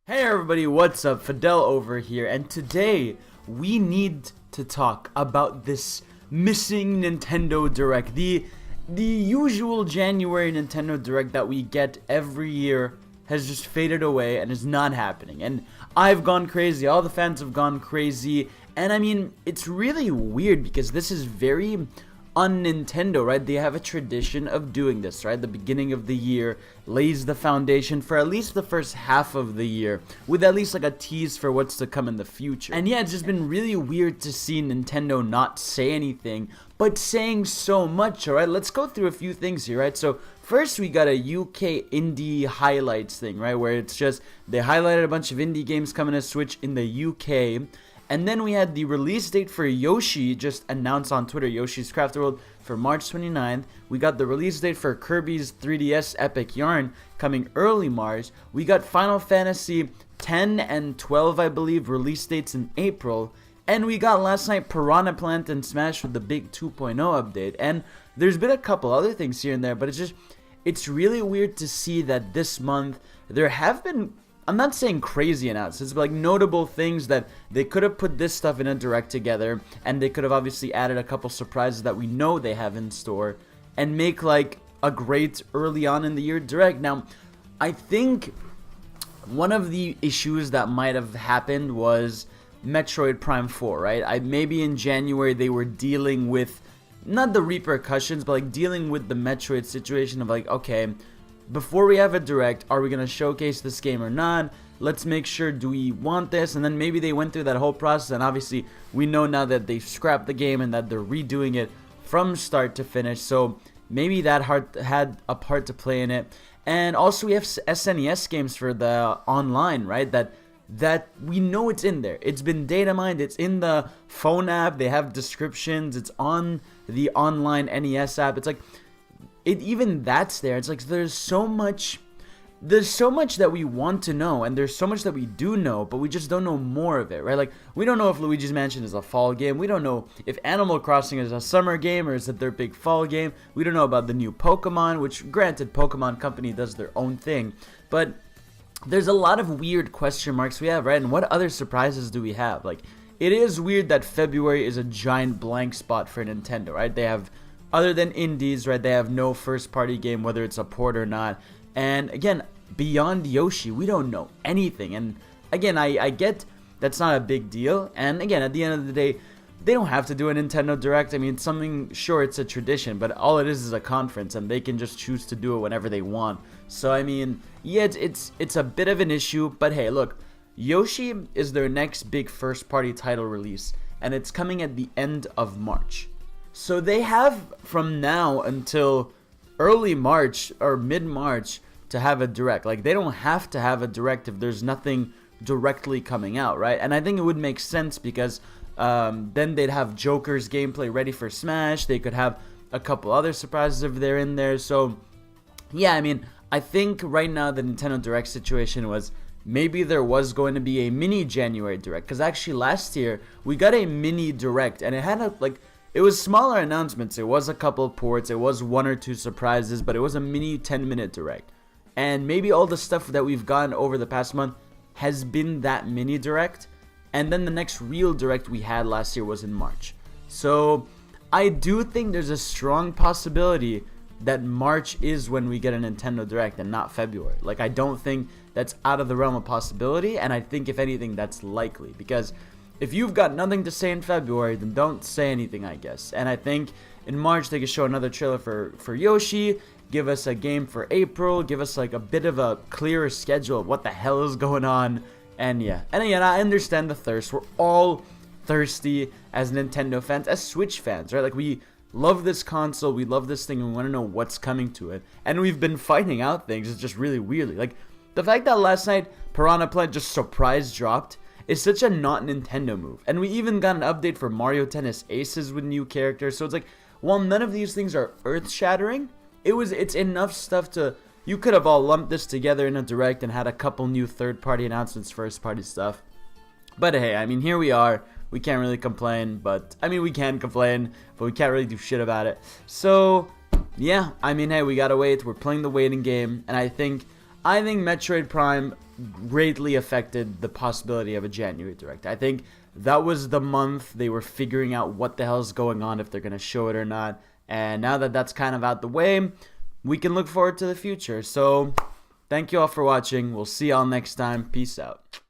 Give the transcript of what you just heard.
Hey everybody, what's up? Fadel over here, and today we need to talk about this missing Nintendo Direct. The usual January Nintendo Direct that we get every year has just faded away and is not happening. And I've gone crazy, all the fans have gone crazy, and I mean, it's really weird because this is very on Nintendo, right? They have a tradition of doing this, right? The beginning of the year lays the foundation for at least the first half of the year, with at least like a tease for what's to come in the future. And yeah, it's just been really weird to see Nintendo not say anything, but saying so much, alright? Let's go through a few things here, right? So first we got a UK indie highlights thing, right? Where it's just, they highlighted a bunch of indie games coming to Switch in the UK. And then we had the release date for Yoshi just announced on Twitter, Yoshi's Crafted World, for March 29th. We got the release date for Kirby's 3DS Epic Yarn coming early March. We got Final Fantasy 10 and 12, I believe, release dates in April. And we got last night Piranha Plant and Smash with the big 2.0 update. And there's been a couple other things here and there, but it's really weird to see that this month there have been, I'm not saying crazy announcements, but like notable things that they could have put this stuff in a direct together, and they could have obviously added a couple surprises that we know they have in store and make like a great early on in the year direct. Now, I think one of the issues that might have happened was Metroid Prime 4, right? Maybe in January they were dealing with not the repercussions, but like dealing with the Metroid situation of like, okay, before we have a direct, are we going to showcase this game or not? Let's make sure, do we want this? And then maybe they went through that whole process, and obviously we know now that they've scrapped the game and that they're redoing it from start to finish. So maybe that had a part to play in it. And also we have SNES games for the online, right? That we know it's in there. It's been data mined. It's in the phone app. They have descriptions. It's on the online NES app. It's like, even that's there. It's like there's so much that we want to know, and there's so much that we do know, but we just don't know more of it, right? Like, we don't know if Luigi's Mansion is a fall game. We don't know if Animal Crossing is a summer game or is it their big fall game. We don't know about the new Pokemon, which granted, Pokemon Company does their own thing, but there's a lot of weird question marks we have, right? And what other surprises do we have? Like, it is weird that February is a giant blank spot for Nintendo, right? They have, other than indies, right, they have no first-party game, whether it's a port or not. And again, beyond Yoshi, we don't know anything. And again, I get that's not a big deal. And again, at the end of the day, they don't have to do a Nintendo Direct. I mean, sure, it's a tradition, but all it is a conference, and they can just choose to do it whenever they want. So, I mean, yeah, it's a bit of an issue, but hey, look, Yoshi is their next big first-party title release, and it's coming at the end of March. So they have from now until early March or mid-March to have a direct. Like, they don't have to have a direct if there's nothing directly coming out, right? And I think it would make sense because then they'd have Joker's gameplay ready for Smash. They could have a couple other surprises if they're in there. So, yeah, I mean, I think right now the Nintendo Direct situation was maybe there was going to be a mini January Direct. Because actually last year we got a mini Direct, and it had it was smaller announcements. It was a couple ports. It was one or two surprises, but it was a mini 10-minute direct. And maybe all the stuff that we've gotten over the past month has been that mini direct. And then the next real direct we had last year was in March. So I do think there's a strong possibility that March is when we get a Nintendo Direct and not February. Like, I don't think that's out of the realm of possibility. And I think, if anything, that's likely. Because if you've got nothing to say in February, then don't say anything, I guess. And I think in March they could show another trailer for Yoshi, give us a game for April, give us like a bit of a clearer schedule of what the hell is going on. And yeah, and again, I understand the thirst. We're all thirsty as Nintendo fans, as Switch fans, right? Like, we love this console, we love this thing, and we want to know what's coming to it. And we've been finding out things, it's just really weirdly. Like, the fact that last night Piranha Plant just surprise dropped is such a not Nintendo move. And we even got an update for Mario Tennis Aces with new characters. So it's like, while none of these things are earth-shattering, it's enough stuff to, you could have all lumped this together in a direct and had a couple new third-party announcements, first-party stuff. But hey, I mean, here we are. We can't really complain, but, I mean, we can complain, but we can't really do shit about it. So, yeah, I mean, hey, we gotta wait. We're playing the waiting game, and I think I think Metroid Prime greatly affected the possibility of a January Direct. I think that was the month they were figuring out what the hell's going on, if they're going to show it or not. And now that that's kind of out the way, we can look forward to the future. So, thank you all for watching. We'll see y'all next time. Peace out.